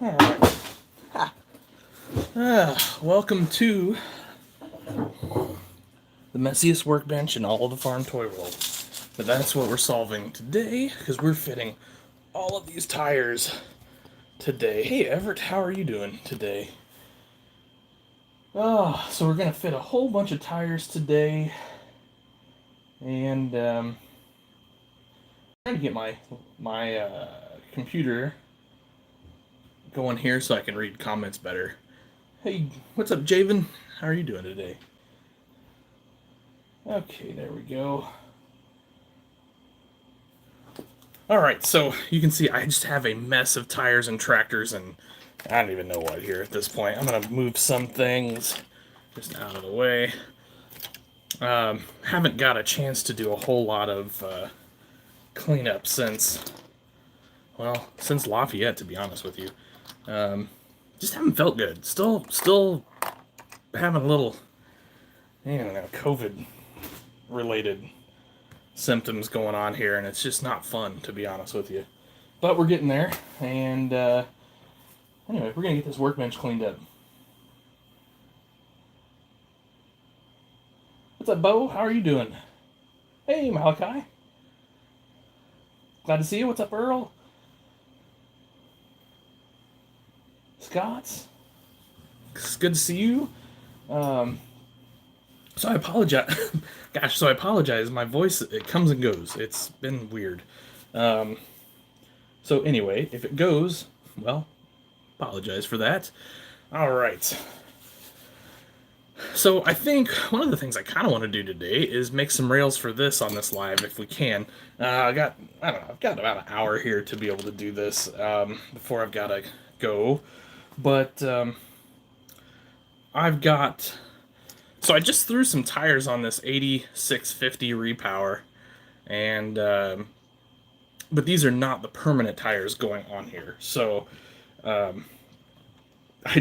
Alright. Welcome to the messiest workbench in all of the farm toy world. But that's what we're solving today, because we're fitting all of these tires today. Hey Everett, how are you doing today? So we're going to fit a whole bunch of tires today. And trying to get my computer going here so I can read comments better. Hey, what's up, Javen? How are you doing today? Okay, there we go. Alright, so you can see I just have a mess of tires and tractors and I don't even know what here at this point. I'm going to move some things just out of the way. Haven't got a chance to do a whole lot of cleanup since Lafayette, to be honest with you. Just haven't felt good. Still having a little, COVID-related symptoms going on here, and it's just not fun, to be honest with you. But we're getting there, and anyway, we're going to get this workbench cleaned up. What's up, Bo? How are you doing? Hey, Malachi. Glad to see you. What's up, Earl? Scott? It's good to see you. So I apologize. Gosh, so I apologize. My voice, it comes and goes. It's been weird. So anyway, if it goes, well, apologize for that. All right. So I think one of the things I kind of want to do today is make some rails for this on this live if we can. I've got about an hour here to be able to do this before I've got to go. But so I just threw some tires on this 8650 repower, and but these are not the permanent tires going on here. So I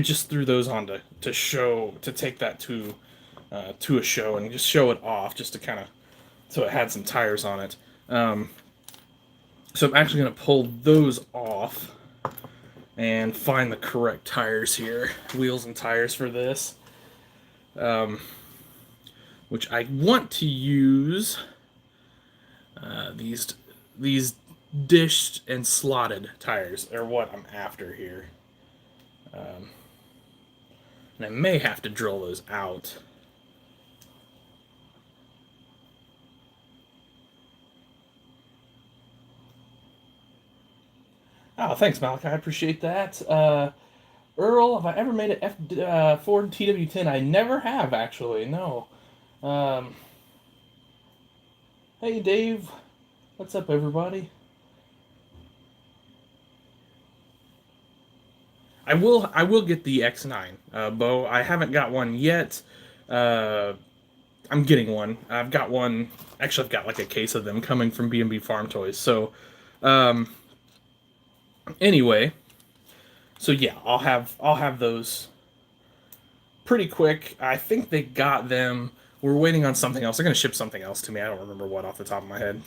just threw those on to take that to a show and just show it off, just to kind of, so it had some tires on it. So I'm actually going to pull those off and find the correct tires here, wheels and tires for this, which I want to use these dished and slotted tires are what I'm after here. And I may have to drill those out. Oh, thanks, Malachi. I appreciate that. Earl, have I ever made a Ford TW10? I never have, actually. No. Hey, Dave. What's up, everybody? I will get the X9, Bo. I haven't got one yet. I'm getting one. I've got one. Actually, I've got like a case of them coming from B&B Farm Toys. So, anyway, so yeah, I'll have those pretty quick. I think they got them. We're waiting on something else. They're gonna ship something else to me. I don't remember what off the top of my head.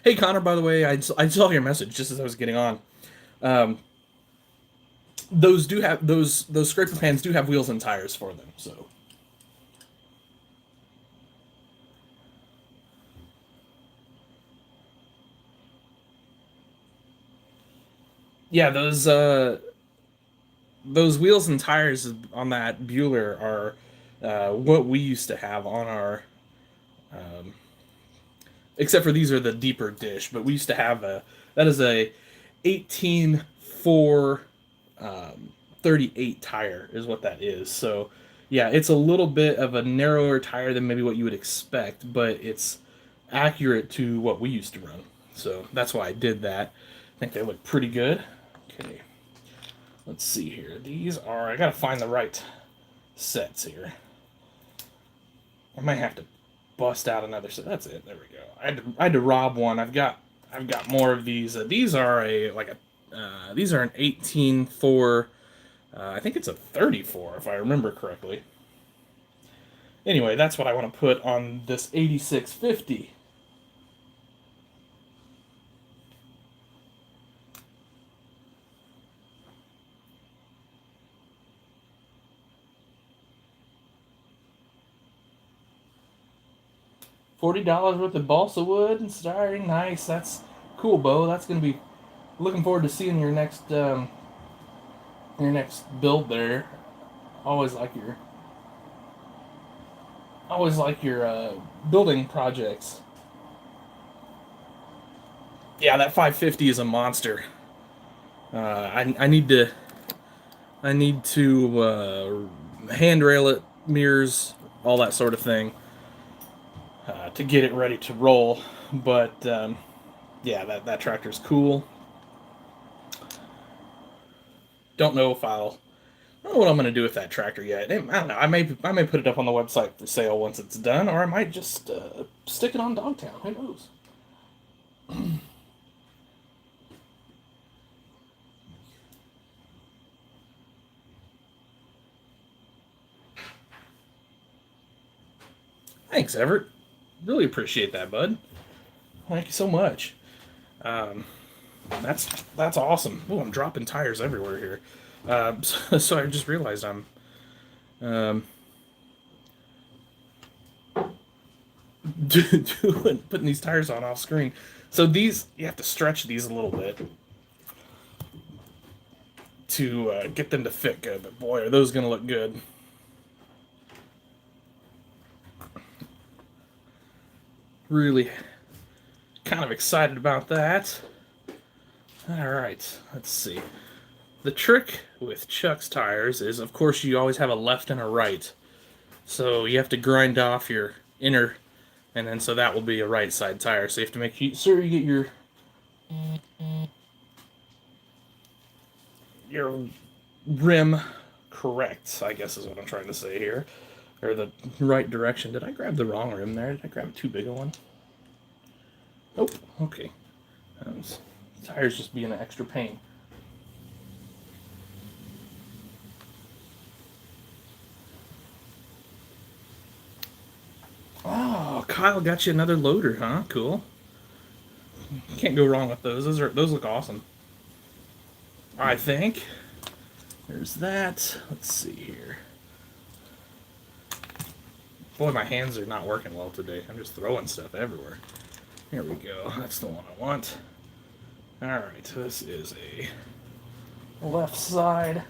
Hey Connor, by the way, I saw your message just as I was getting on. Those do have those scraper pans do have wheels and tires for them. So yeah, those wheels and tires on that Bueller are what we used to have on our. Except for these are the deeper dish, but we used to have that is a 18-4 38 tire is what that is. So yeah, it's a little bit of a narrower tire than maybe what you would expect, but it's accurate to what we used to run. So that's why I did that. I think they look pretty good. Okay, let's see here. These are, I gotta find the right sets here. I might have to bust out another set. That's it. There we go. I had to rob one. I've got more of these. These are an 18-4 I think it's a 34 if I remember correctly. Anyway, that's what I want to put on this 8650. $40 worth of balsa wood and styrene. Nice. That's cool, Bo. That's gonna be looking forward to seeing your next build there. Always like your building projects. Yeah, that 550 is a monster. I need to handrail it, mirrors, all that sort of thing, to get it ready to roll. But yeah, that tractor's cool. Don't know if I'll. I don't know what I'm gonna do with that tractor yet. I don't know. I may put it up on the website for sale once it's done, or I might just stick it on Dogtown. Who knows? Thanks, Everett. Really appreciate that, bud. Thank you so much. Um, that's awesome. Oh, I'm dropping tires everywhere here. So I just realized I'm um, putting these tires on off screen. So these you have to stretch these a little bit to get them to fit good. But boy, are those gonna look good. Really kind of excited about that. All right, let's see. The trick with Chuck's tires is, of course, you always have a left and a right. So you have to grind off your inner, and then so that will be a right side tire. So you have to make sure you get your rim correct, I guess is what I'm trying to say here. Or the right direction. Did I grab the wrong rim there? Did I grab too big a one? Oh, okay. Tires just being an extra pain. Oh, Kyle got you another loader, huh? Cool. Can't go wrong with those. Those look awesome. I think. There's that. Let's see here. Boy, my hands are not working well today. I'm just throwing stuff everywhere. Here we go. That's the one I want. Alright, this is a left side.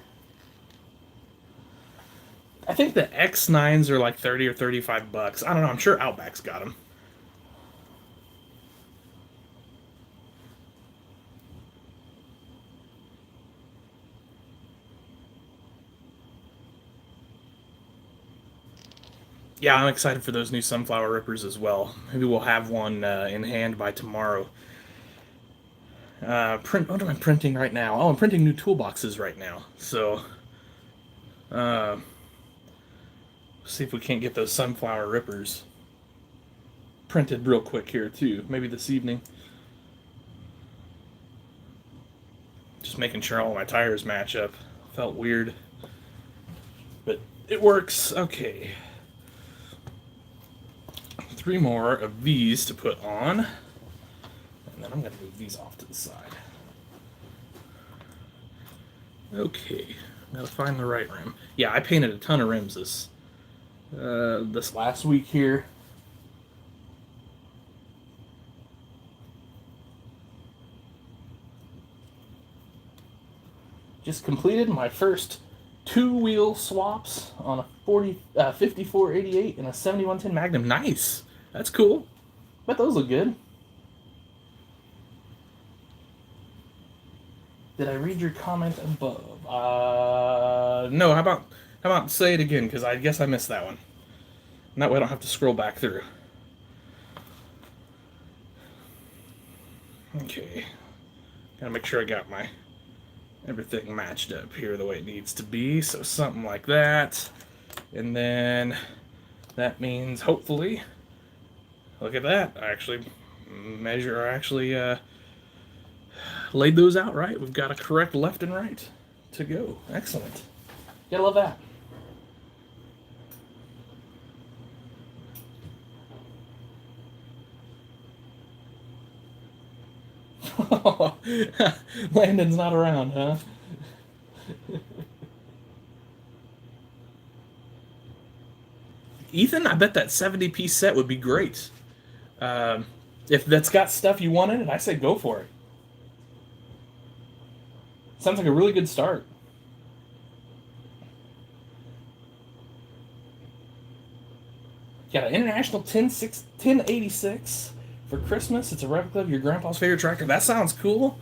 I think the X9s are like 30 or 35 bucks. I don't know. I'm sure Outback's got them. Yeah, I'm excited for those new sunflower rippers as well. Maybe we'll have one in hand by tomorrow. What am I printing right now? Oh, I'm printing new toolboxes right now. So, uh, see if we can't get those sunflower rippers printed real quick here too. Maybe this evening. Just making sure all my tires match up. Felt weird, but it works. Okay. 3 more of these to put on. And then I'm going to move these off to the side. Okay. Gotta find the right rim. Yeah, I painted a ton of rims this last week here. Just completed my first 2-wheel swaps on a 5488 and a 7110 Magnum. Nice. That's cool. Bet those look good. Did I read your comment above? No. How about say it again? Because I guess I missed that one. And that way I don't have to scroll back through. Okay. Gotta make sure I got my everything matched up here the way it needs to be. So something like that. And then that means hopefully, look at that. I actually laid those out right. We've got a correct left and right to go. Excellent. Gotta love that. Landon's not around, huh? Ethan, I bet that 70-piece set would be great. Um, if that's got stuff you want in it, I say go for it. Sounds like a really good start. Got an International 1086 for Christmas. It's a replica of your grandpa's favorite tractor. That sounds cool.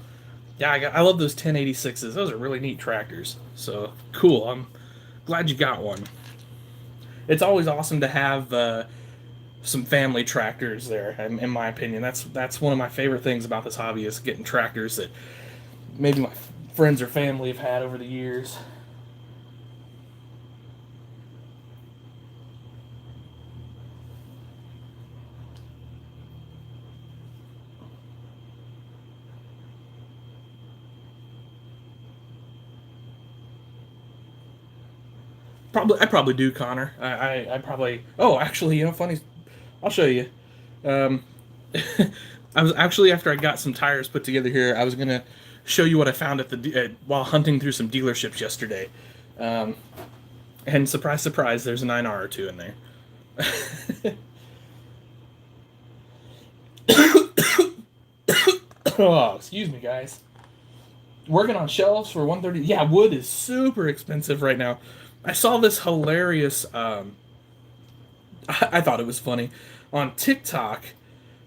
Yeah, I love those 1086s. Those are really neat tractors. So cool. I'm glad you got one. It's always awesome to have some family tractors there. In my opinion, that's one of my favorite things about this hobby is getting tractors that maybe my friends or family have had over the years. I probably do, Connor. I probably. Oh, actually, funny. I'll show you. Um, I was actually after I got some tires put together here. I was gonna show you what I found at while hunting through some dealerships yesterday. Um, and surprise, surprise, there's a 9R or two in there. Oh, excuse me, guys. Working on shelves for 130. Yeah, wood is super expensive right now. I saw this hilarious. I thought it was funny on TikTok.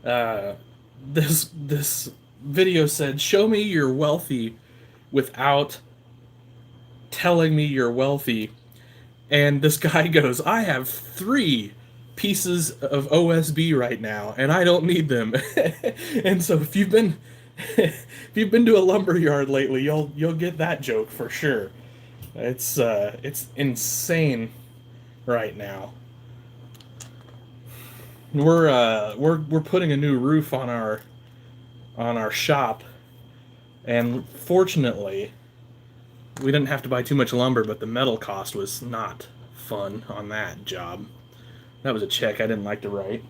Uh, this video said, "Show me you're wealthy without telling me you're wealthy." And this guy goes, "I have 3 pieces of OSB right now, and I don't need them." And so if you've been to a lumber yard lately, you'll get that joke for sure. It's insane right now. We're putting a new roof on our shop, and fortunately, we didn't have to buy too much lumber, but the metal cost was not fun on that job. That was a check I didn't like to write.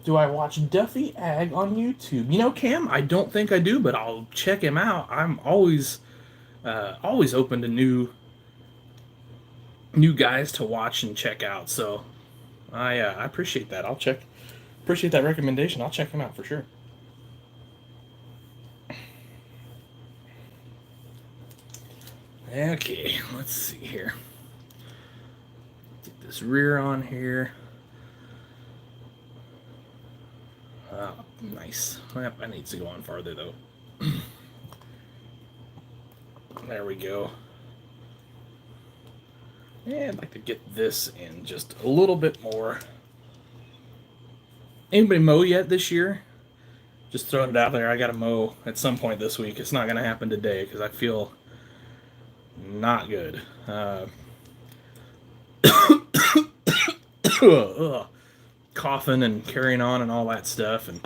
Do I watch Duffy Ag on YouTube? Cam, I don't think I do, but I'll check him out. I'm always open to new guys to watch and check out. So I appreciate that. Appreciate that recommendation. I'll check him out for sure. Okay, let's see here. Get this rear on here. Nice. That needs to go on farther though. There we go. Yeah, I'd like to get this in just a little bit more. Anybody mow yet this year? Just throwing it out there. I got to mow at some point this week. It's not going to happen today because I feel not good. Coughing and carrying on and all that stuff, and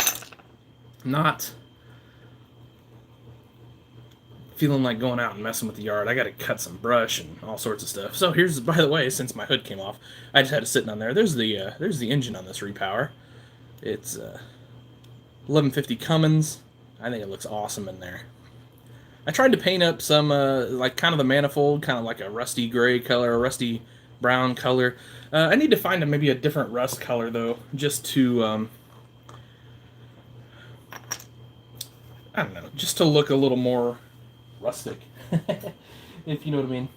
not feeling like going out and messing with the yard. I got to cut some brush and all sorts of stuff. So here's, by the way, since my hood came off, I just had it sitting on there. There's the engine on this repower. It's 1150 Cummins. I think it looks awesome in there. I tried to paint up some like kind of the manifold, kind of like a rusty gray color, a rusty brown color. I need to find maybe a different rust color though, just to I don't know, just to look a little more rustic, if you know what I mean.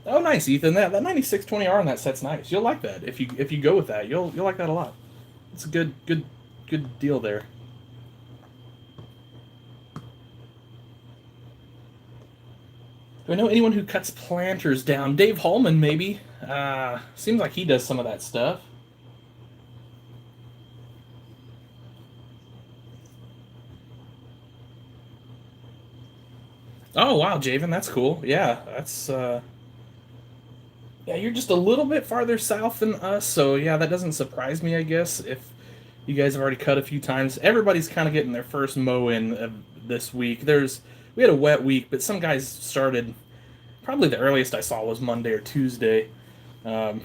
Oh, nice, Ethan. That 9620R on that set's nice. You'll like that if you go with that. You'll like that a lot. It's a good deal there. Do I know anyone who cuts planters down? Dave Holman, maybe. Seems like he does some of that stuff. Oh wow, Javen, that's cool. Yeah, that's yeah, you're just a little bit farther south than us, so yeah, that doesn't surprise me, I guess. If you guys have already cut a few times, everybody's kind of getting their first mow in this week. We had a wet week, but some guys started. Probably the earliest I saw was Monday or Tuesday. Um,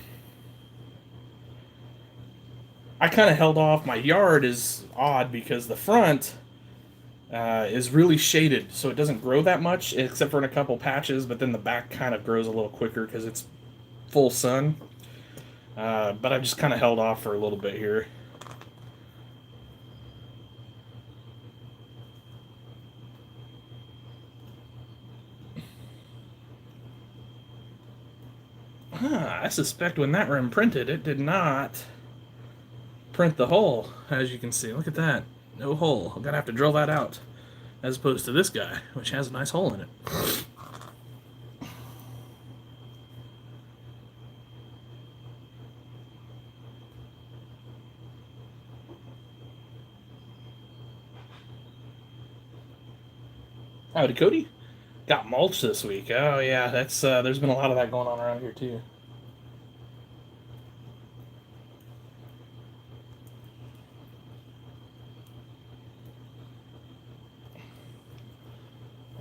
I kind of held off. My yard is odd because the front is really shaded, so it doesn't grow that much, except for in a couple patches. But then the back kind of grows a little quicker because it's full sun. But I've just kind of held off for a little bit here. I suspect when that rim printed, it did not print the hole, as you can see. Look at that. No hole. I'm going to have to drill that out, as opposed to this guy, which has a nice hole in it. Howdy, Cody. Got mulch this week. Oh yeah, that's there's been a lot of that going on around here too.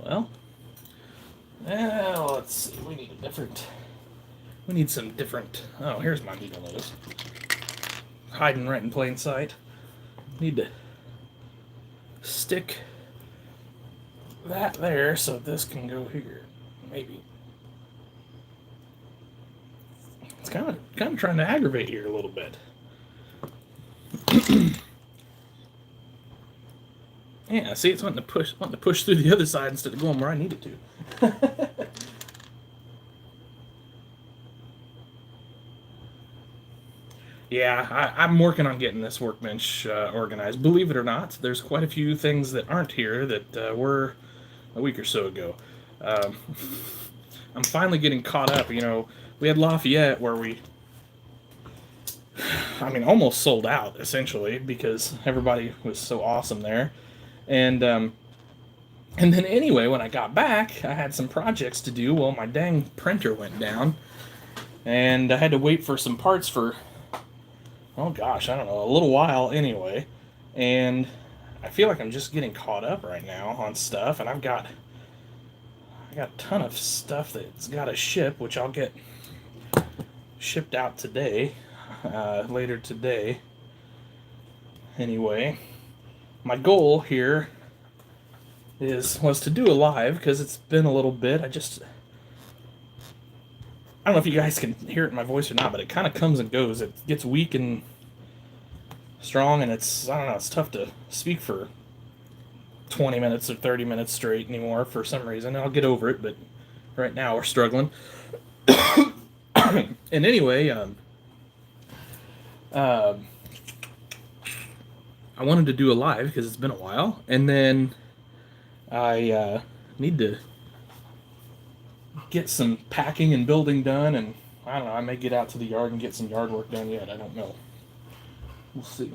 Well, let's see. We need some different. Oh, here's my needle nose. Hiding right in plain sight. Need to stick that there so this can go here. Maybe. It's kind of trying to aggravate here a little bit. Yeah, see, it's wanting to push through the other side instead of going where I need it to. Yeah, I'm working on getting this workbench organized. Believe it or not, there's quite a few things that aren't here that were a week or so ago. Um, I'm finally getting caught up. You know, we had Lafayette where I mean, almost sold out essentially because everybody was so awesome there, and and then anyway, when I got back, I had some projects to do. Well, my dang printer went down, and I had to wait for some parts for oh gosh, I don't know, a little while anyway, and I feel like I'm just getting caught up right now on stuff, and I got a ton of stuff that's got to ship, which I'll get shipped out today, later today. Anyway, my goal here was to do a live because it's been a little bit. I don't know if you guys can hear it in my voice or not, but it kind of comes and goes. It gets weak and strong, and I don't know, it's tough to speak for 20 minutes or 30 minutes straight anymore for some reason. I'll get over it, but right now we're struggling. And anyway, uh, I wanted to do a live because it's been a while, and then I need to get some packing and building done, and I don't know, I may get out to the yard and get some yard work done yet. I don't know. We'll see.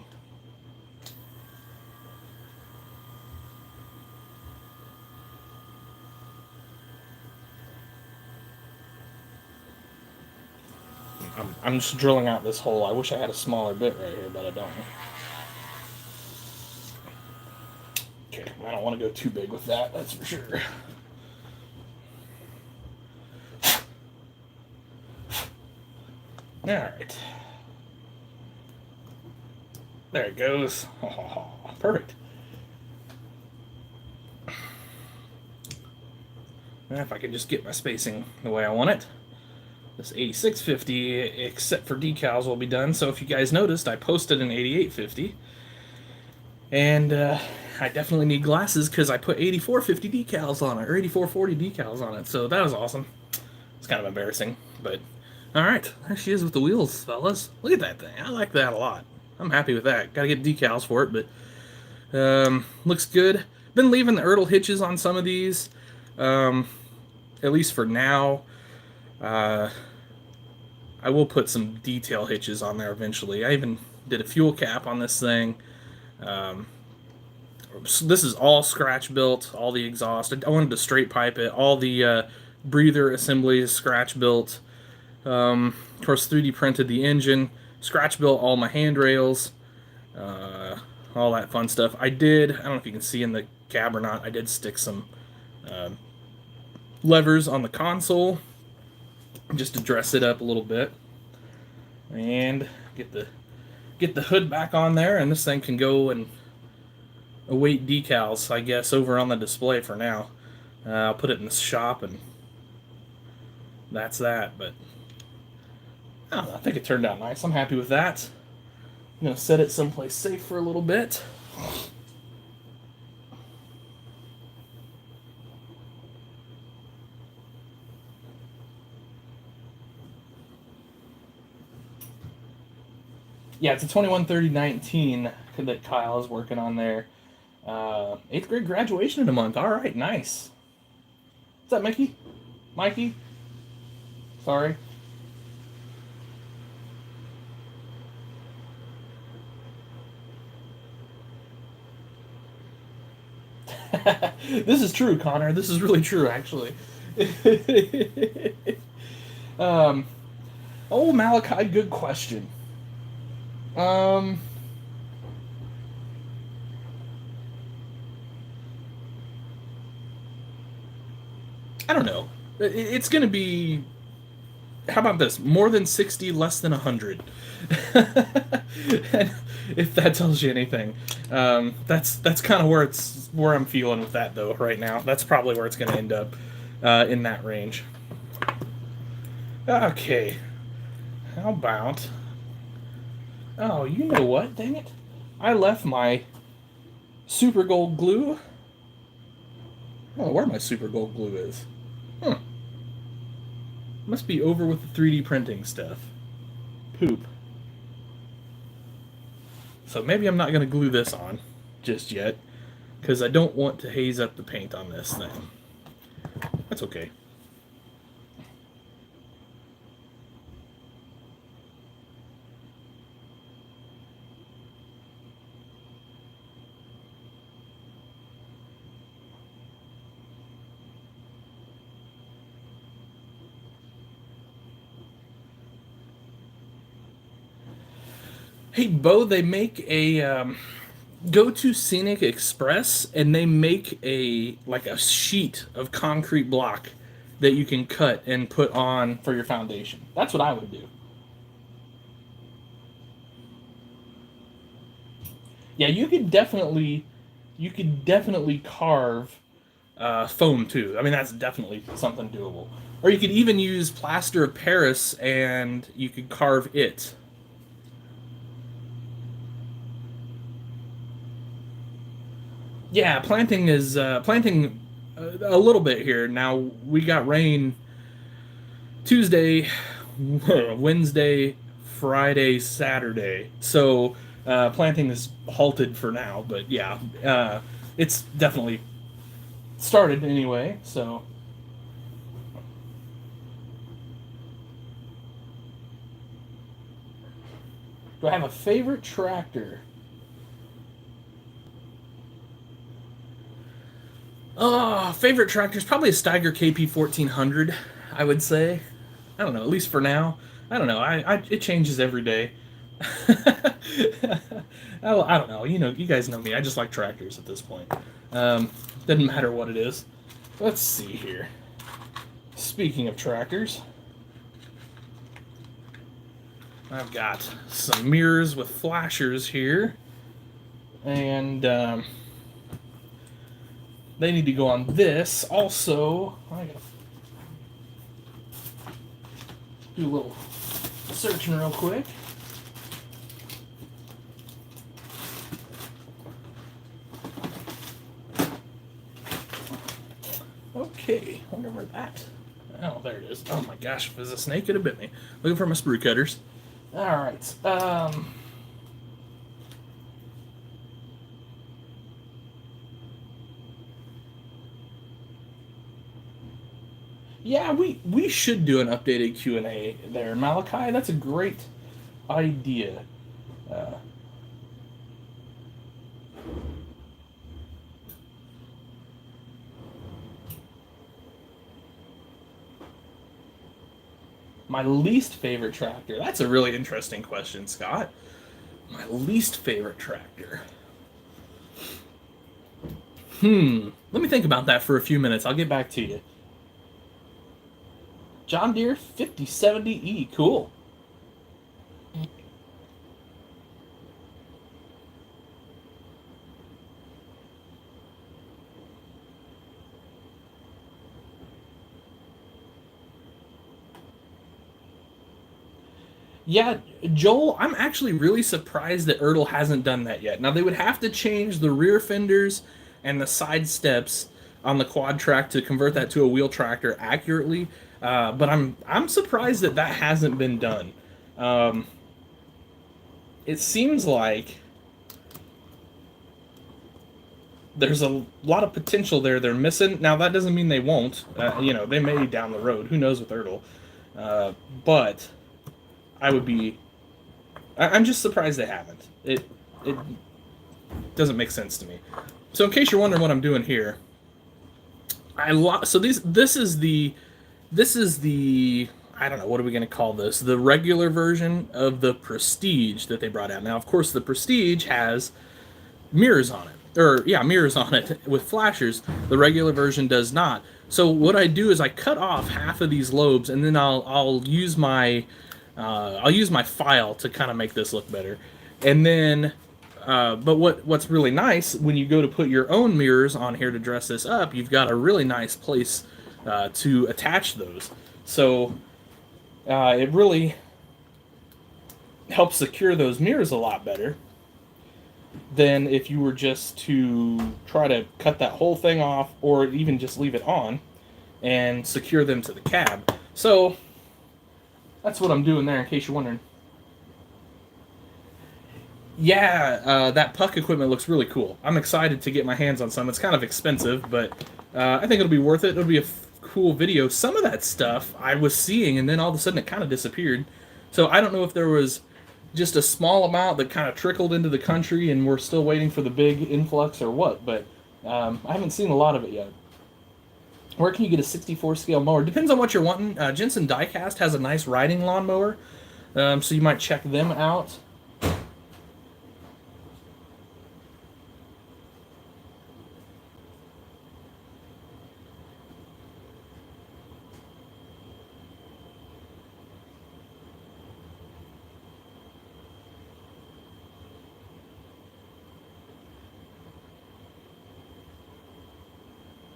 I'm just drilling out this hole. I wish I had a smaller bit right here, but I don't. Okay, I don't want to go too big with that, that's for sure. Alright. There it goes. Perfect. Now if I can just get my spacing the way I want it. This 8650, except for decals, will be done. So if you guys noticed, I posted an 8850. And I definitely need glasses because I put 8450 decals on it, or 8440 decals on it. So that was awesome. It's kind of embarrassing, but alright. There she is with the wheels, fellas. Look at that thing. I like that a lot. I'm happy with that. Gotta get decals for it, but looks good. Been leaving the Ertl hitches on some of these, at least for now. I will put some detail hitches on there eventually. I even did a fuel cap on this thing. this is all scratch built, all the exhaust. I wanted to straight pipe it. All the breather assemblies scratch built. Of course, 3D printed the engine, scratch built all my handrails, uh, all that fun stuff. I don't know if you can see in the cab or not, I did stick some levers on the console just to dress it up a little bit, and get the hood back on there, and this thing can go and await decals, I guess, over on the display for now. I'll put it in the shop, and that's that. But I don't know, I think it turned out nice. I'm happy with that. I'm gonna set it someplace safe for a little bit. Yeah, it's a 213019 that Kyle is working on there. 8th grade graduation in a month. All right, nice. Is that Mickey? Mikey? Sorry. This is true, Connor. This is really true, actually. um, oh, Malachi, good question. Um, I don't know. It's going to be. How about this? More than 60, less than 100. And if that tells you anything, that's kind of where I'm feeling with that though right now. That's probably where it's going to end up, in that range. Okay. How about? Oh, you know what? Dang it! I left my super gold glue. Oh, where my super gold glue is? Huh. Must be over with the 3D printing stuff. Poop. So maybe I'm not going to glue this on just yet, because I don't want to haze up the paint on this thing. That's okay. Hey, Bo, they make a go to Scenic Express, and they make a sheet of concrete block that you can cut and put on for your foundation. That's what I would do. Yeah, you could definitely carve foam too. I mean, that's definitely something doable. Or you could even use plaster of Paris and you could carve it. Yeah, planting is planting a little bit here. Now we got rain Tuesday, Wednesday, Friday, Saturday. So planting is halted for now. But yeah, it's definitely started anyway. So do I have a favorite tractor? Favorite tractor is probably a Steiger KP 1400. I would say. I don't know. At least for now. I don't know. It changes every day. I don't know. You guys know me. I just like tractors at this point. Doesn't matter what it is. Let's see here. Speaking of tractors, I've got some mirrors with flashers here, and they need to go on this. Also, I gotta do a little searching real quick. Okay, wonder where that. Oh, there it is. Oh my gosh, if it was a snake, it'd have bit me. Looking for my sprue cutters. All right. Yeah, we should do an updated Q&A there, Malachi. That's a great idea. Uh, My least favorite tractor. That's a really interesting question, Scott. My least favorite tractor. Let me think about that for a few minutes. I'll get back to you. John Deere 5070E. Cool. Yeah, Joel, I'm actually really surprised that Ertl hasn't done that yet. Now they would have to change the rear fenders and the side steps on the quad track to convert that to a wheel tractor accurately. But I'm surprised that that hasn't been done. Um, it seems like there's a lot of potential there they're missing. Now that doesn't mean they won't. They may down the road. Who knows with Ertl? But I would be. I'm just surprised they haven't. It doesn't make sense to me. So in case you're wondering what I'm doing here, so this is the I don't know, what are we going to call this? The regular version of the Prestige that they brought out. Now, of course, the Prestige has mirrors on it, or yeah, mirrors on it with flashers. The regular version does not. So what I do is I cut off half of these lobes, and then I'll use my file to kind of make this look better. And then, but what's really nice when you go to put your own mirrors on here to dress this up, you've got a really nice place to attach those. So it really helps secure those mirrors a lot better than if you were just to try to cut that whole thing off or even just leave it on and secure them to the cab. So that's what I'm doing there, in case you're wondering. Yeah, that puck equipment looks really cool. I'm excited to get my hands on some. It's kind of expensive, but I think it'll be worth it. It'll be a cool video. Some of that stuff I was seeing, and then all of a sudden it kind of disappeared. So I don't know if there was just a small amount that kind of trickled into the country and we're still waiting for the big influx or what, but I haven't seen a lot of it yet. Where can you get a 64 scale mower? Depends on what you're wanting. Jensen Diecast has a nice riding lawnmower, so you might check them out.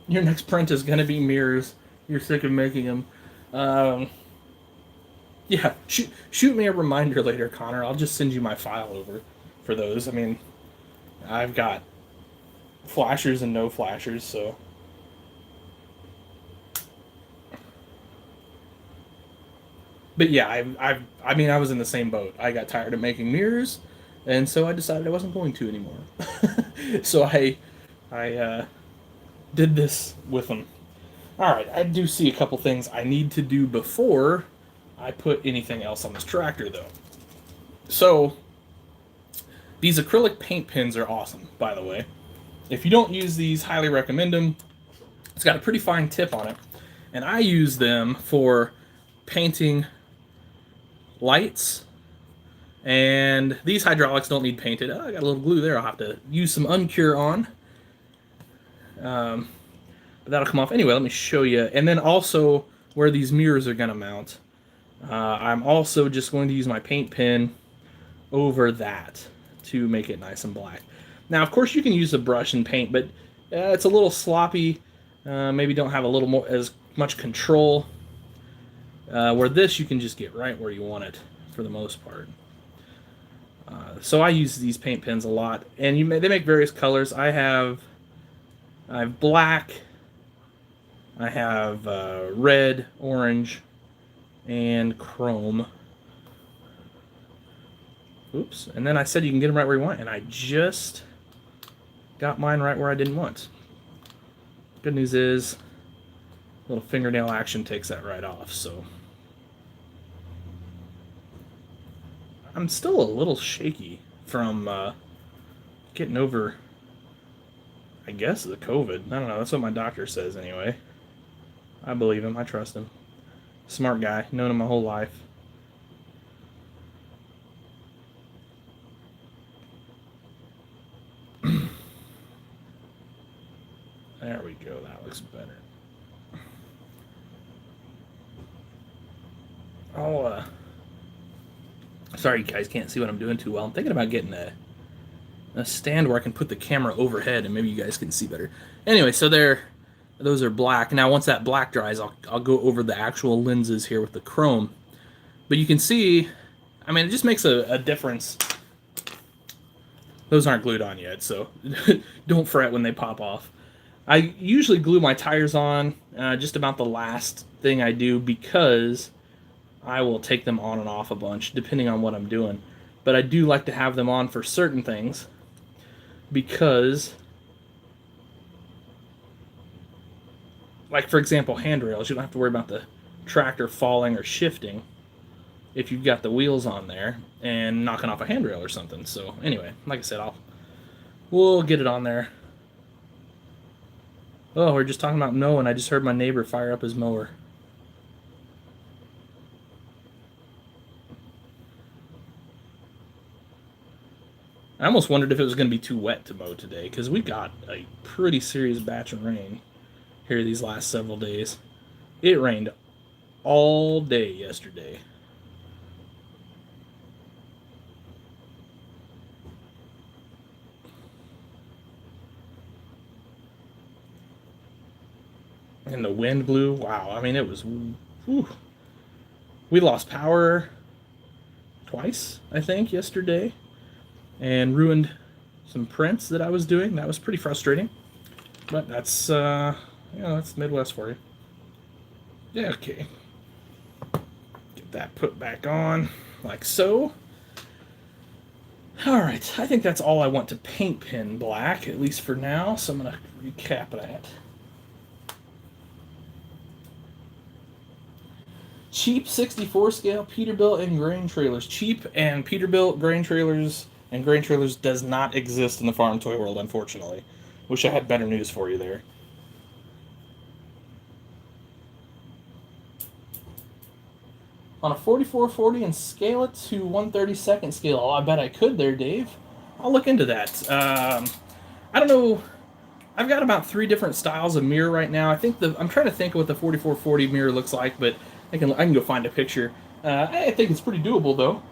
Your next print is going to be mirrors. You're sick of making them. Yeah, shoot me a reminder later, Connor. I'll just send you my file over for those. I mean, I've got flashers and no flashers, so. But yeah, I mean, I was in the same boat. I got tired of making mirrors, and so I decided I wasn't going to anymore. So I did this with them. All right, I do see a couple things I need to do before I put anything else on this tractor, though. So these acrylic paint pins are awesome, by the way. If you don't use these, highly recommend them. It's got a pretty fine tip on it, and I use them for painting lights. And these hydraulics don't need painted. Oh, I got a little glue there. I'll have to use some Uncure on. But that'll come off. Anyway, let me show you. And then also where these mirrors are going to mount. I'm also just going to use my paint pen over that to make it nice and black. Now, of course, you can use a brush and paint, but it's a little sloppy. Maybe don't have a little more as much control. Where this, you can just get right where you want it for the most part. So I use these paint pens a lot, and they make various colors. I have black, I have red, orange, and chrome. Oops, and then I said you can get them right where you want, and I just got mine right where I didn't want. Good news is, a little fingernail action takes that right off, so. I'm still a little shaky from getting over, I guess, the COVID. I don't know. That's what my doctor says anyway. I believe him. I trust him. Smart guy, known him my whole life. There we go. That looks better. Oh, sorry you guys can't see what I'm doing too well. I'm thinking about getting a stand where I can put the camera overhead and maybe you guys can see better. Anyway, so those are black. Now once that black dries, I'll go over the actual lenses here with the chrome. But you can see, I mean, it just makes a difference. Those aren't glued on yet, so don't fret when they pop off. I usually glue my tires on just about the last thing I do because I will take them on and off a bunch depending on what I'm doing. But I do like to have them on for certain things because, like for example, handrails, you don't have to worry about the tractor falling or shifting if you've got the wheels on there and knocking off a handrail or something. So anyway, like I said, we'll get it on there. Oh, we're just talking about mowing. I just heard my neighbor fire up his mower. I almost wondered if it was going to be too wet to mow today because we got a pretty serious batch of rain here these last several days. It rained all day yesterday. And the wind blew. Wow, I mean, it was. Whew. We lost power twice, I think, yesterday, and ruined some prints that I was doing. That was pretty frustrating. But that's, that's Midwest for you. Yeah, okay. Get that put back on, like so. Alright, I think that's all I want to paint pen black, at least for now, so I'm going to recap that. Cheap 64 scale Peterbilt and grain trailers. Cheap and Peterbilt grain trailers and grain trailers does not exist in the farm toy world, unfortunately. Wish I had better news for you there. On a 4440 and scale it to 1/32 scale. Oh, I bet I could there, Dave. I'll look into that. I don't know. I've got about 3 different styles of mirror right now. I'm trying to think of what the 4440 mirror looks like, but I can go find a picture. I think it's pretty doable though.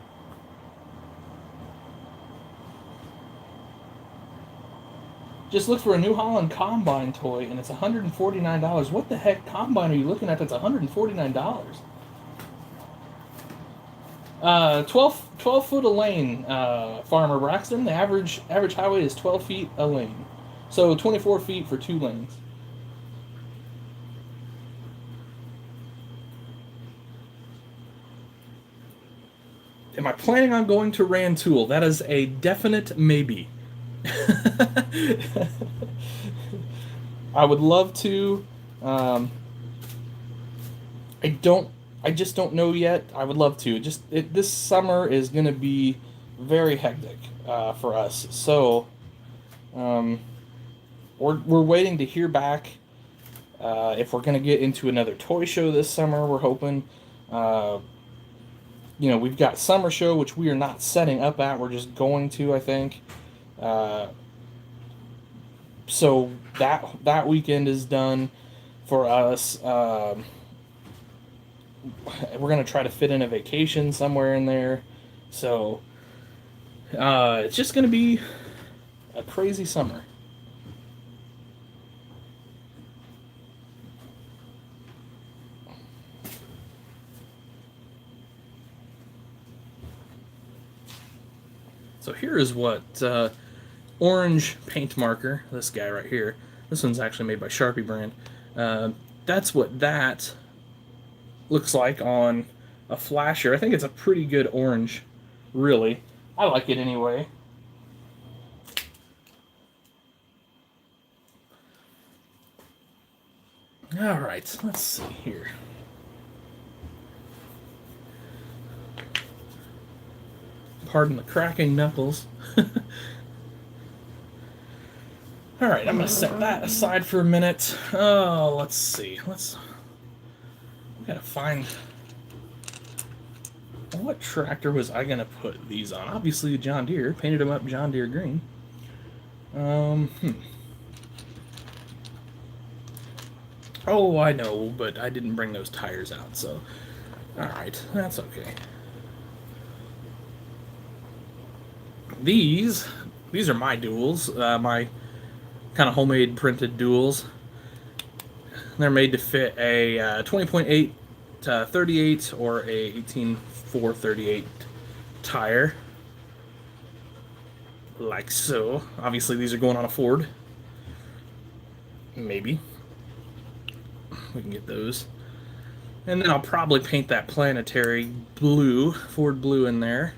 Just look for a New Holland Combine toy, and it's $149. What the heck Combine are you looking at that's $149? 12 foot a lane, Farmer Braxton. The average highway is 12 feet a lane. So 24 feet for 2 lanes. Am I planning on going to Rantoul? That is a definite maybe. I would love to. I just don't know yet. I would love to. This summer is going to be very hectic for us. So, we're waiting to hear back if we're going to get into another toy show this summer. We're hoping. We've got summer show, which we are not setting up at. We're just going to, I think. So that weekend is done for us. We're going to try to fit in a vacation somewhere in there. So it's just going to be a crazy summer. So here is what orange paint marker, this guy right here, this one's actually made by Sharpie brand. That's what that looks like on a flasher. I think it's a pretty good orange, really. I like it anyway. All right, let's see here. Pardon the cracking knuckles. All right, I'm going to set that aside for a minute. Oh, let's see. We got to find What tractor was I gonna put these on? Obviously, John Deere. Painted them up John Deere green. Um, hmm. Oh, I know, but I didn't bring those tires out, so all right, that's okay. These these are my duals, my kind of homemade printed duals. They're made to fit a 20.8 to 38 or a 18.438 tire, like so. Obviously, these are going on a Ford. Maybe we can get those. And then I'll probably paint that planetary blue, Ford blue in there,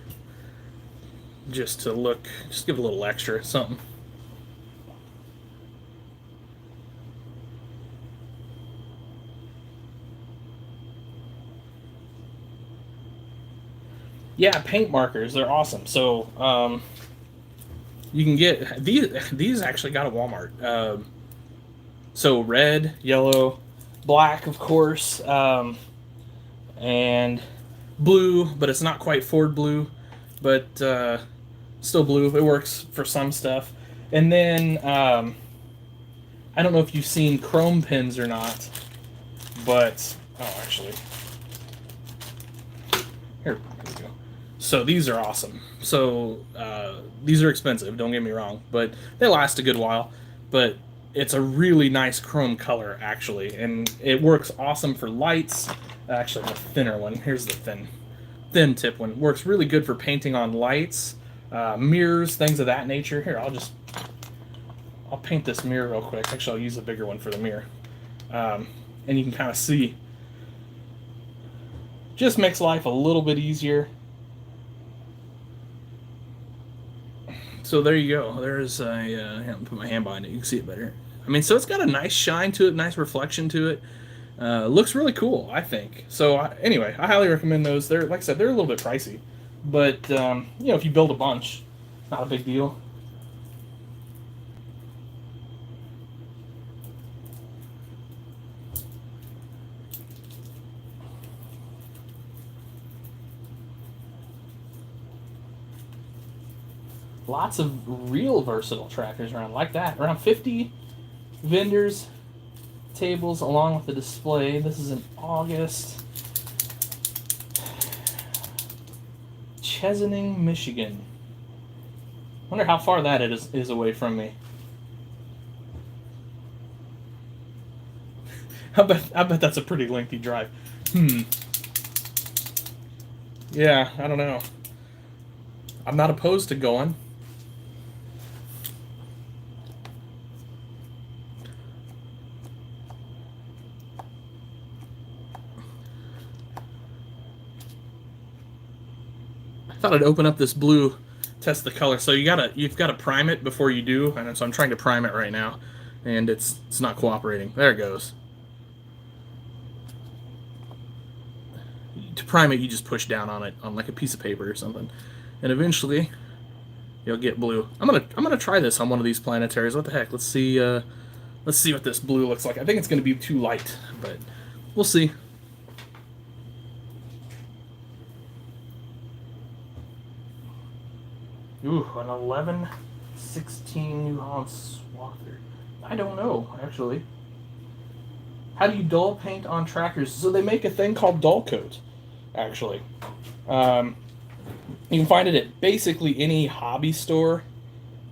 just to look, just give it a little extra something. Yeah, paint markers, they're awesome. So you can get these. These actually got at Walmart. So red, yellow, black, of course, and blue, but it's not quite Ford blue, but still blue. It works for some stuff. And then I don't know if you've seen chrome pins or not, but oh, actually, here we go. So these are awesome. So these are expensive. Don't get me wrong, but they last a good while. But it's a really nice chrome color actually, and it works awesome for lights. Actually, the thinner one. Here's the thin tip one. Works really good for painting on lights, mirrors, things of that nature. Here, I'll paint this mirror real quick. Actually, I'll use a bigger one for the mirror, and you can kind of see. Just makes life a little bit easier. So there you go. There's a. I'll put my hand behind it. You can see it better. I mean, so it's got a nice shine to it, nice reflection to it. Looks really cool, I think. So anyway, I highly recommend those. They're like I said, they're a little bit pricey, but you know, if you build a bunch, not a big deal. Lots of real versatile tractors around like that. Around 50 vendors, tables along with the display. This is in August. Chesaning, Michigan. Wonder how far that is away from me. I bet that's a pretty lengthy drive. Yeah, I don't know. I'm not opposed to going. I thought I'd open up this blue, test the color. So you've gotta prime it before you do, and so I'm trying to prime it right now, and it's not cooperating. There it goes. To prime it, you just push down on it on like a piece of paper or something, and eventually you'll get blue. I'm gonna try this on one of these planetaries. What the heck? Let's see. Let's see what this blue looks like. I think it's gonna be too light, but we'll see. Ooh, an 11/16 New Holland swather. I don't know, actually. How do you dull paint on tractors? So they make a thing called dull coat, actually. Um, you can find it at basically any hobby store.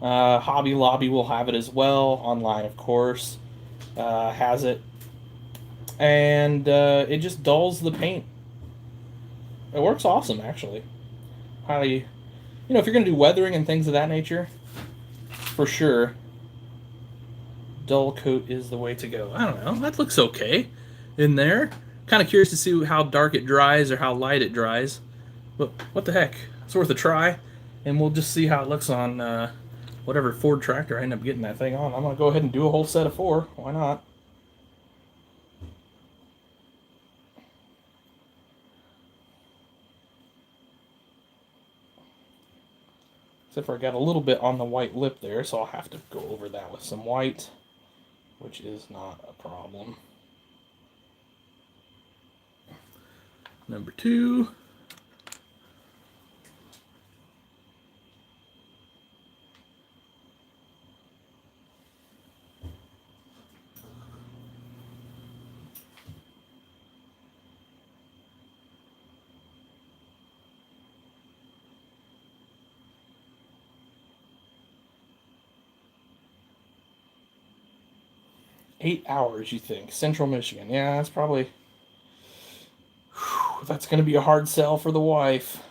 Hobby Lobby will have it as well. Online, of course, has it. And it just dulls the paint. It works awesome, actually. Highly, if you're going to do weathering and things of that nature, for sure, dull coat is the way to go. I don't know. That looks okay in there. Kind of curious to see how dark it dries or how light it dries. But what the heck? It's worth a try, and we'll just see how it looks on whatever Ford tractor I end up getting that thing on. I'm going to go ahead and do a whole set of 4. Why not? Except for I got a little bit on the white lip there, so I'll have to go over that with some white, which is not a problem. Number 2. 8 hours, you think? Central Michigan. Yeah, that's probably... Whew, that's going to be a hard sell for the wife.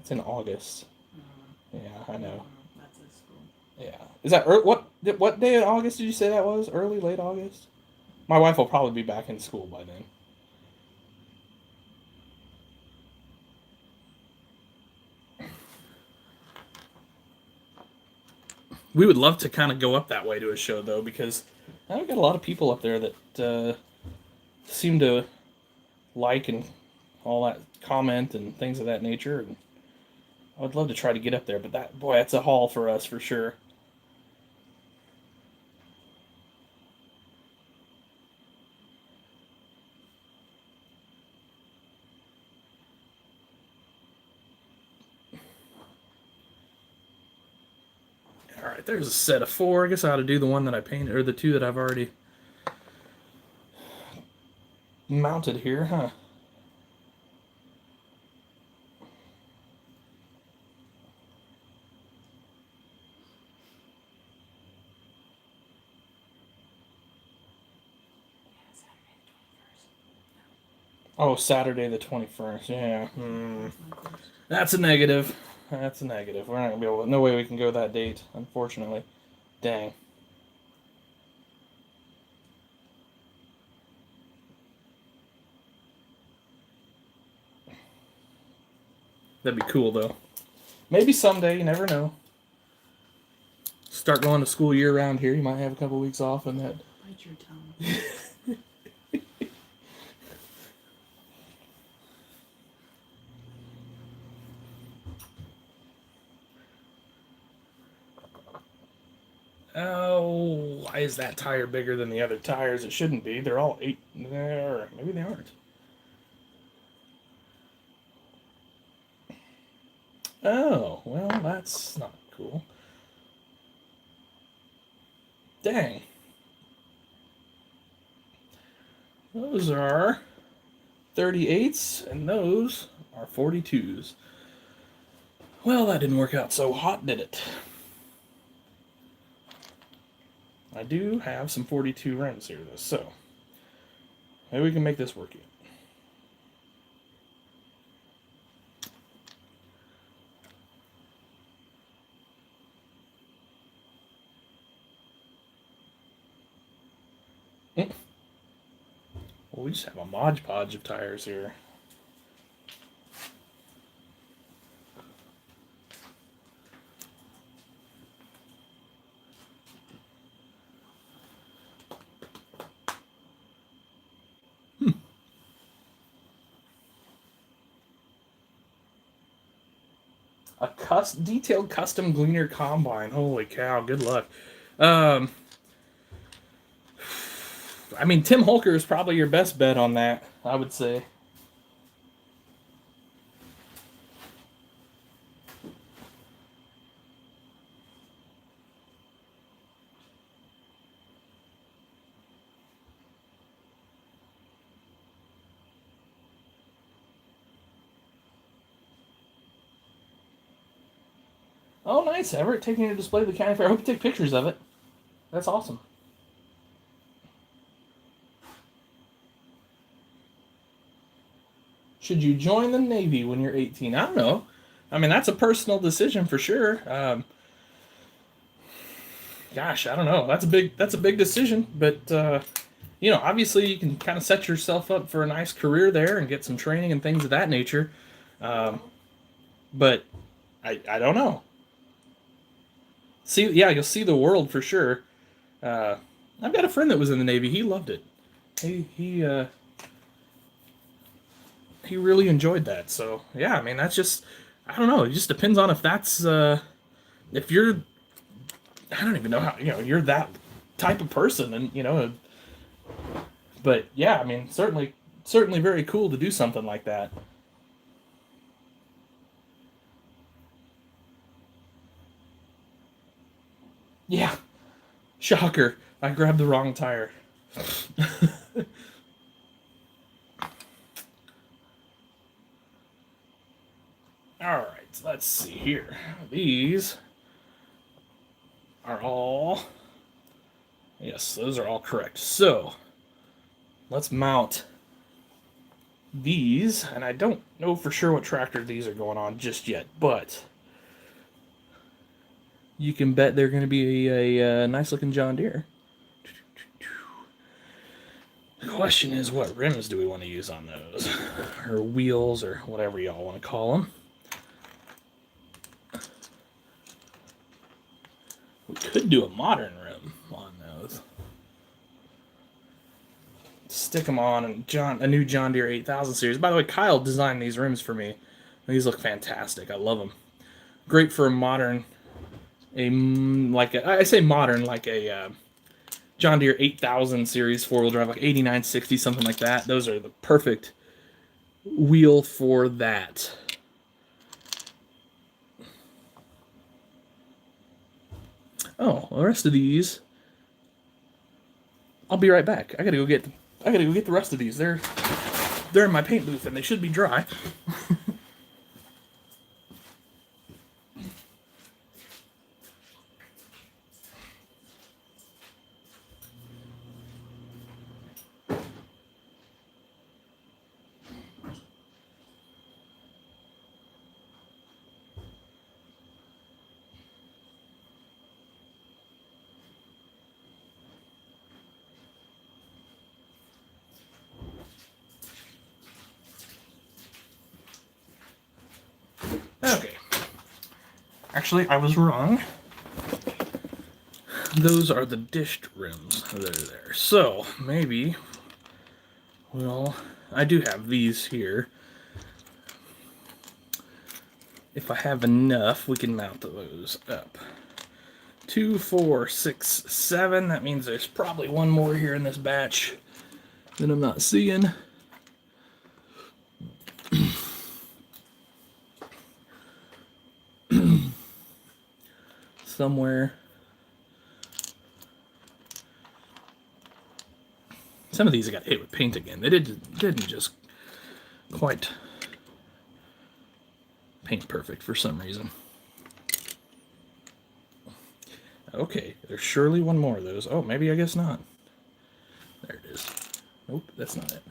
It's in August. Yeah, I know. That's at school. Yeah. Is that... What day in August did you say that was? Early, late August? My wife will probably be back in school by then. We would love to kind of go up that way to a show, though, because I've got a lot of people up there that seem to like and all that comment and things of that nature. And I would love to try to get up there, but that's a haul for us for sure. All right, there's a set of 4. I guess I ought to do the one that I painted, or the 2 that I've already mounted here, huh? Oh, Saturday the 21st. Yeah. That's a negative. That's a negative. We're not gonna be able. No way we can go that date, unfortunately. Dang. That'd be cool though. Maybe someday. You never know. Start going to school year round here. You might have a couple weeks off, and that. Bite your tongue. Oh, why is that tire bigger than the other tires? It shouldn't be. They're all 8 there. Maybe they aren't. Oh, well, that's not cool. Dang. Those are 38s, and those are 42s. Well, that didn't work out so hot, did it? I do have some 42 rims here, though, so maybe we can make this work yet. Well, we just have a Mod Podge of tires here. A detailed custom Gleaner combine. Holy cow! Good luck. I mean, Tim Holker is probably your best bet on that, I would say. Oh, nice, Everett, taking you to display the county fair. I hope you take pictures of it. That's awesome. Should you join the Navy when you're 18? I don't know. I mean, that's a personal decision for sure. Gosh, I don't know. That's a big decision, but obviously you can kind of set yourself up for a nice career there and get some training and things of that nature. But I don't know. Yeah, you'll see the world for sure. I've got a friend that was in the Navy. He loved it. He really enjoyed that. So yeah, I mean that's just I don't know. It just depends on if that's if you're I don't even know how you're that type of person, and. But yeah, I mean certainly very cool to do something like that. Yeah, shocker. I grabbed the wrong tire. All right. let's see here. These are all, yes, those are all correct. So let's mount these, and I don't know for sure what tractor these are going on just yet, but you can bet they're going to be a nice looking John Deere. The question is, what rims do we want to use on those? Or wheels, or whatever y'all want to call them. We could do a modern rim on those. Stick them on a new John Deere 8000 series. By the way, Kyle designed these rims for me. These look fantastic. I love them. Great for a modern, I say modern, like a John Deere 8000 series four-wheel drive, like 8960, something like that. Those are the perfect wheel for that. Oh, the rest of these, I'll be right back. I gotta go get the rest of these. They're in my paint booth and they should be dry. Okay. Actually, I was wrong. Those are the dished rims that are there. So, maybe, well, I do have these here. If I have enough, we can mount those up. 2, 4, 6, 7. That means there's probably one more here in this batch that I'm not seeing. Somewhere. Some of these got hit with paint again. They didn't just quite paint perfect for some reason. Okay, there's surely one more of those. Oh, maybe I guess not. There it is. Nope, that's not it.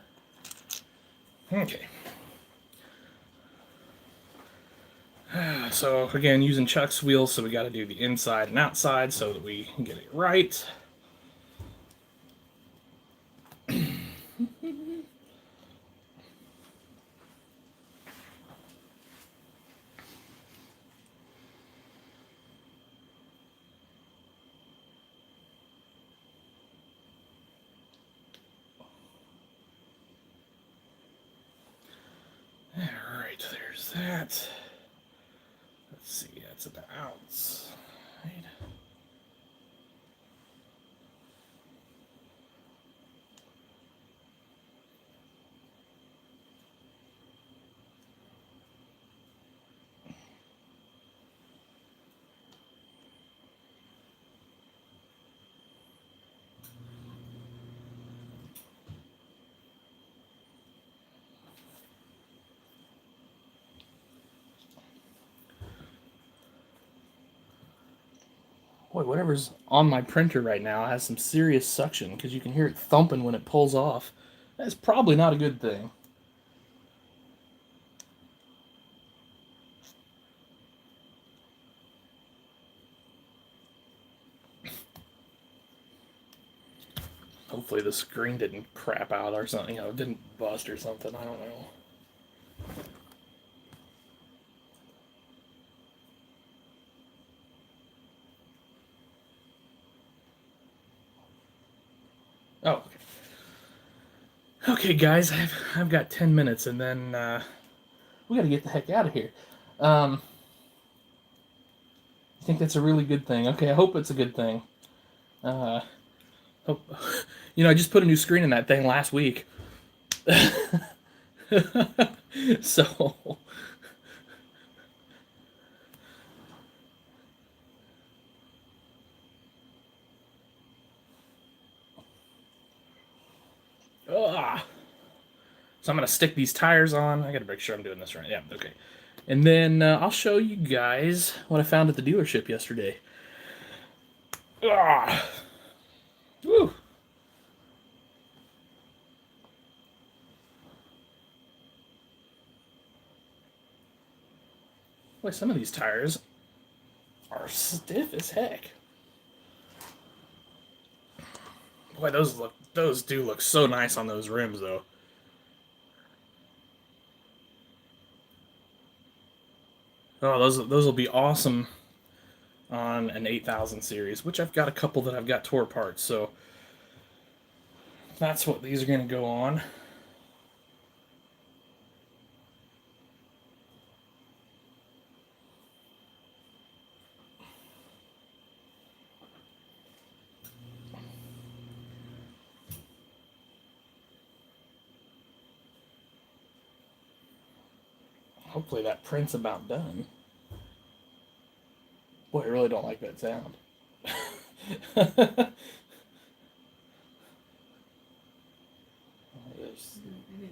Okay. So again, using Chuck's wheels, so we got to do the inside and outside so that we can get it right. Alright, there's that. Let's see, that's an outside. Boy, whatever's on my printer right now has some serious suction because you can hear it thumping when it pulls off. That's probably not a good thing. Hopefully the screen didn't crap out or something, it didn't bust or something, I don't know. Oh, okay. Okay, guys, I've got 10 minutes, and then we got to get the heck out of here. I think that's a really good thing. Okay, I hope it's a good thing. Hope, I just put a new screen in that thing last week. So, ugh. So I'm gonna stick these tires on. I gotta make sure I'm doing this right. Yeah, okay. And then I'll show you guys what I found at the dealership yesterday. Ah, woo. Boy, some of these tires are stiff as heck. Boy, those do look so nice on those rims though. Oh, those will be awesome on an 8000 series, which I've got a couple that I've got tore apart. So that's what these are going to go on. Hopefully that print's about done. Boy, I really don't like that sound. Maybe it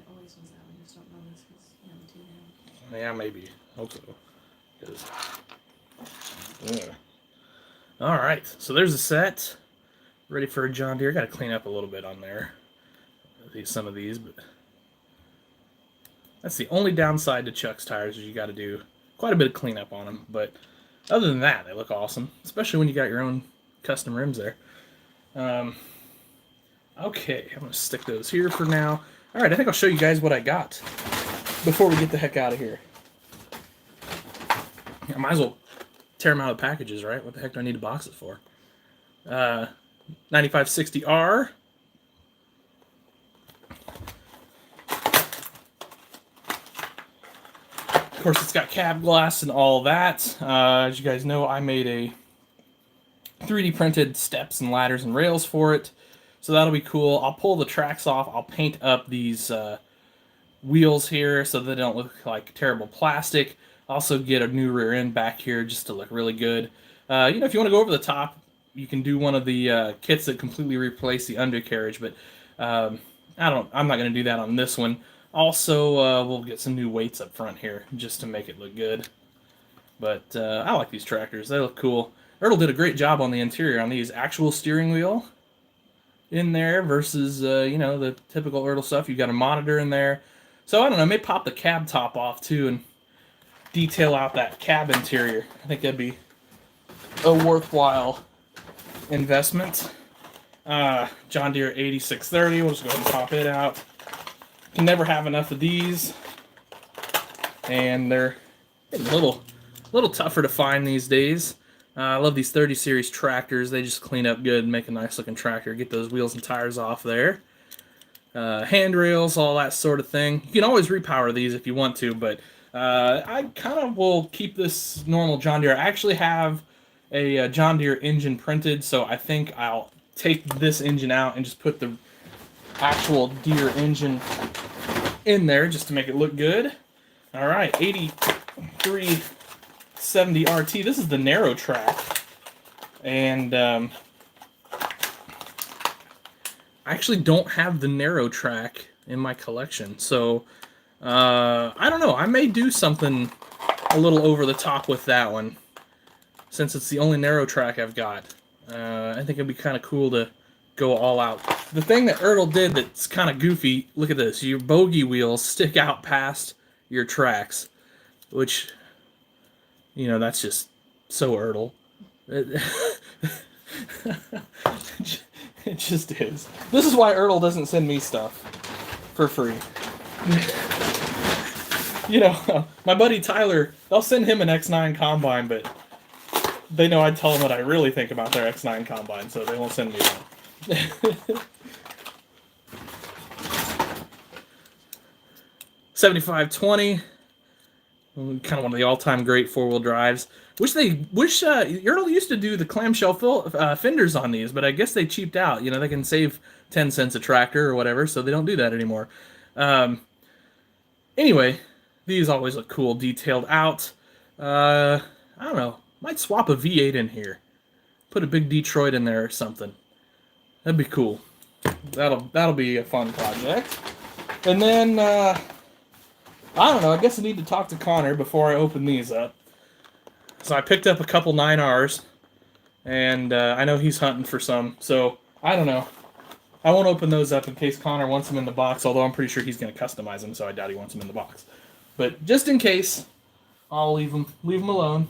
always was that. We just don't know this because you haven't tuned in. Yeah, maybe. Hope so. All right, so there's a set. Ready for a John Deere. Got to clean up a little bit on there. Some of these, but that's the only downside to Chuck's tires is you got to do quite a bit of cleanup on them. But other than that, they look awesome, especially when you got your own custom rims there. Okay, I'm going to stick those here for now. All right, I think I'll show you guys what I got before we get the heck out of here. I might as well tear them out of the packages, right? What the heck do I need to box it for? 9560R. Of course, it's got cab glass and all that. As you guys know, I made a 3D printed steps and ladders and rails for it. So that'll be cool. I'll pull the tracks off. I'll paint up these wheels here so they don't look like terrible plastic. Also get a new rear end back here just to look really good. If you want to go over the top, you can do one of the kits that completely replace the undercarriage, but I'm not going to do that on this one. Also, we'll get some new weights up front here just to make it look good. But I like these tractors. They look cool. Ertl did a great job on the interior on these. Actual steering wheel in there versus, the typical Ertl stuff. You got a monitor in there. So, I don't know, maybe pop the cab top off, too, and detail out that cab interior. I think that'd be a worthwhile investment. John Deere 8630. We'll just go ahead and pop it out. Can never have enough of these. And they're a little tougher to find these days. I love these 30 series tractors. They just clean up good and make a nice looking tractor. Get those wheels and tires off there. Handrails, all that sort of thing. You can always repower these if you want to, but I kind of will keep this normal John Deere. I actually have a John Deere engine printed, so I think I'll take this engine out and just put the actual Deere engine in there just to make it look good. All right, 8370 RT. This is the narrow track, and I actually don't have the narrow track in my collection, so I don't know. I may do something a little over the top with that one, since it's the only narrow track I've got. I think it'd be kind of cool to go all out. The thing that Ertl did that's kind of goofy, look at this. Your bogey wheels stick out past your tracks, which, that's just so Ertl. It just is. This is why Ertl doesn't send me stuff for free. My buddy Tyler, they'll send him an X9 combine, but they know I'd tell them what I really think about their X9 combine, so they won't send me one. 7520, kind of one of the all-time great four-wheel drives. Wish Ertl used to do the clamshell fenders on these, but I guess they cheaped out. They can save 10 cents a tractor or whatever, so they don't do that anymore. Anyway, these always look cool, detailed out. I don't know. Might swap a V8 in here. Put a big Detroit in there or something. That'd be cool. That'll be a fun project. And then I don't know. I guess I need to talk to Connor before I open these up. So I picked up a couple 9Rs, and I know he's hunting for some. So I don't know. I won't open those up in case Connor wants them in the box, although I'm pretty sure he's going to customize them, so I doubt he wants them in the box. But just in case, I'll leave them alone.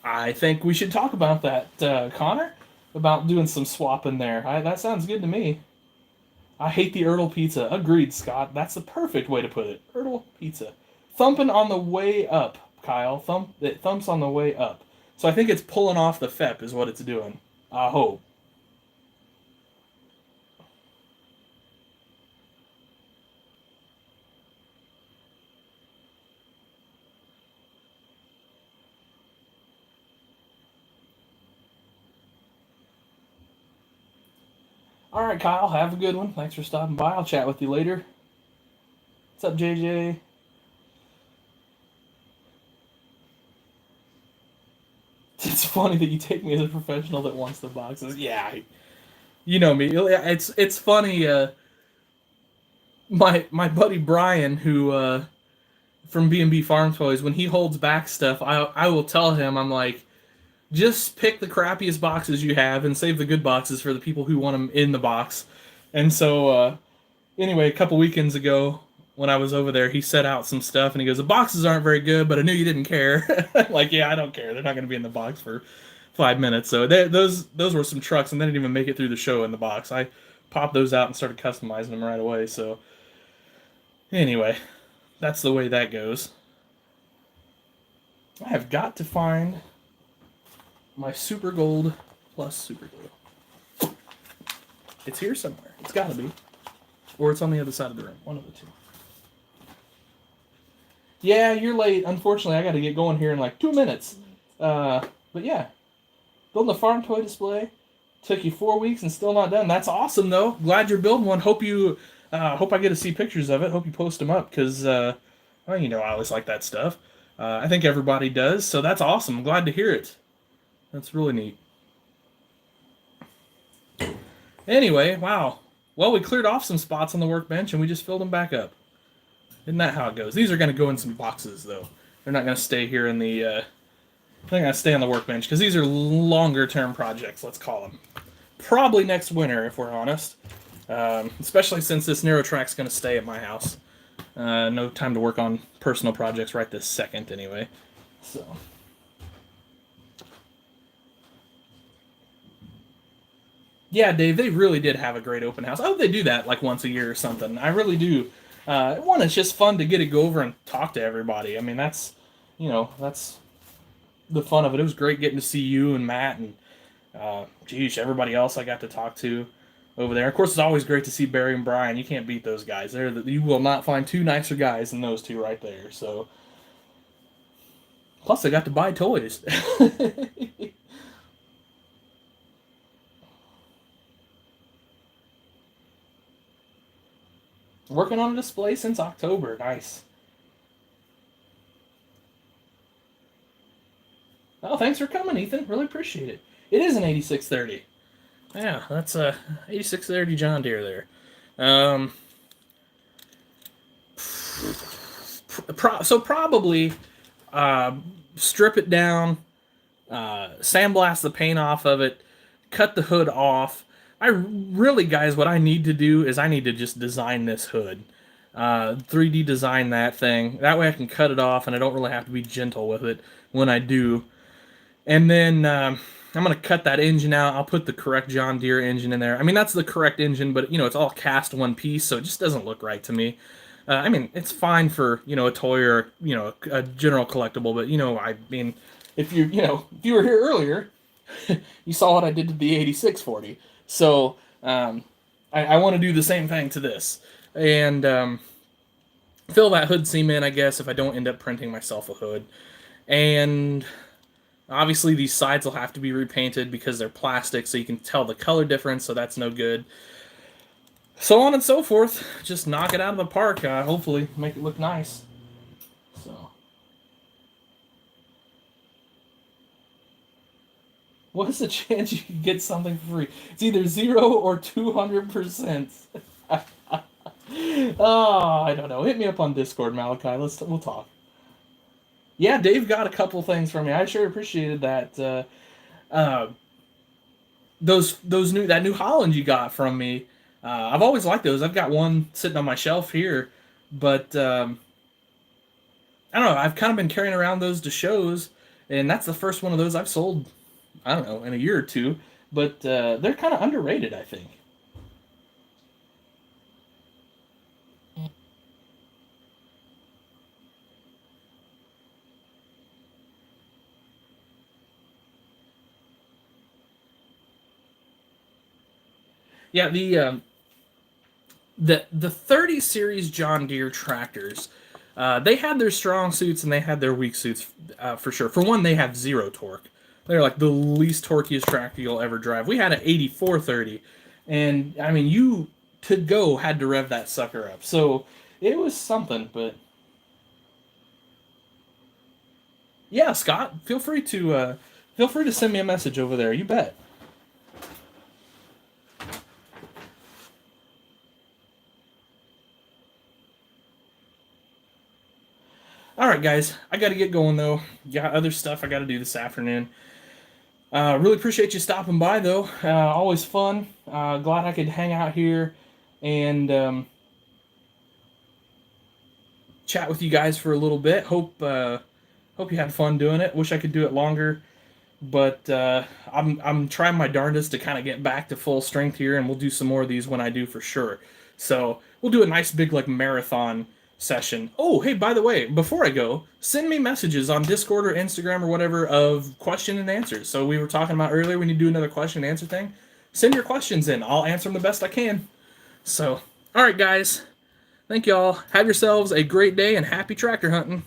I think we should talk about that, Connor, about doing some swapping there. That sounds good to me. I hate the Ertl pizza. Agreed, Scott. That's the perfect way to put it. Ertl pizza. Thumping on the way up, Kyle. It thumps on the way up. So I think it's pulling off the FEP is what it's doing. I hope. All right, Kyle. Have a good one. Thanks for stopping by. I'll chat with you later. What's up, JJ? It's funny that you take me as a professional that wants the boxes. Yeah, you know me. It's funny. My buddy Brian, who from B&B Farm Toys, when he holds back stuff, I will tell him, I'm like, just pick the crappiest boxes you have and save the good boxes for the people who want them in the box. And so anyway, a couple weekends ago when I was over there, he set out some stuff and he goes, "The boxes aren't very good, but I knew you didn't care." Like, yeah, I don't care. They're not going to be in the box for 5 minutes. So those were some trucks, and they didn't even make it through the show in the box. I popped those out and started customizing them right away. So anyway, that's the way that goes. I have got to find my Super Gold plus Super Glue. It's here somewhere. It's got to be. Or it's on the other side of the room. One of the two. Yeah, you're late. Unfortunately, I got to get going here in like 2 minutes. But yeah, building a farm toy display took you 4 weeks and still not done. That's awesome, though. Glad you're building one. Hope I get to see pictures of it. Hope you post them up because, well, you know, I always like that stuff. I think everybody does, so that's awesome. I'm glad to hear it. That's really neat. Anyway, wow. Well, we cleared off some spots on the workbench and we just filled them back up. Isn't that how it goes? These are going to go in some boxes, though. They're not going to stay here in the. They're going to stay on the workbench because these are longer-term projects. Let's call them. Probably next winter, if we're honest. Especially since this narrow track's going to stay at my house. No time to work on personal projects right this second, anyway. So. Yeah, Dave, they really did have a great open house. I hope they do that like once a year or something. I really do. One, it's just fun to get to go over and talk to everybody. I mean, that's the fun of it. It was great getting to see you and Matt and, geez, everybody else I got to talk to over there. Of course, it's always great to see Barry and Brian. You can't beat those guys. You will not find two nicer guys than those two right there. So, plus, I got to buy toys. Working on a display since October. Nice. Oh, thanks for coming, Ethan. Really appreciate it. It is an 8630. Yeah, that's a 8630 John Deere there. So probably strip it down, sandblast the paint off of it, cut the hood off. Guys, what I need to do is I need to just design this hood. 3D design that thing. That way I can cut it off and I don't really have to be gentle with it when I do. And then I'm going to cut that engine out. I'll put the correct John Deere engine in there. I mean, that's the correct engine, but, it's all cast one piece, so it just doesn't look right to me. I mean, it's fine for, a toy or, a general collectible, but, I mean, if if you were here earlier, you saw what I did to the 8640. So, I want to do the same thing to this. And fill that hood seam in, I guess, if I don't end up printing myself a hood. And obviously these sides will have to be repainted because they're plastic, so you can tell the color difference, so that's no good. So on and so forth. Just knock it out of the park, hopefully make it look nice. So. What's the chance you can get something for free? It's either 0 or 200%. Oh, I don't know. Hit me up on Discord, Malachi. We'll talk. Yeah, Dave got a couple things from me. I sure appreciated that. Uh, those new Holland you got from me. I've always liked those. I've got one sitting on my shelf here, but I don't know. I've kind of been carrying around those to shows, and that's the first one of those I've sold. I don't know, in a year or two, but they're kind of underrated, I think. Yeah, the 30 series John Deere tractors, they had their strong suits and they had their weak suits, for sure. For one, they have zero torque. They're like the least torqueous tractor you'll ever drive. We had an 8430, and I mean, you to go had to rev that sucker up. So it was something. But yeah, Scott, feel free to send me a message over there. You bet. All right, guys, I got to get going though. Got other stuff I got to do this afternoon. Really appreciate you stopping by though. Always fun. Glad I could hang out here and chat with you guys for a little bit. Hope you had fun doing it. Wish I could do it longer, but I'm trying my darndest to kind of get back to full strength here, and we'll do some more of these when I do for sure. So we'll do a nice big like marathon session. Oh, hey, by the way, before I go, send me messages on Discord or Instagram or whatever of question and answers. So we were talking about earlier when you do another question and answer thing. Send your questions in. I'll answer them the best I can. So, all right, guys. Thank y'all. Have yourselves a great day and happy tractor hunting.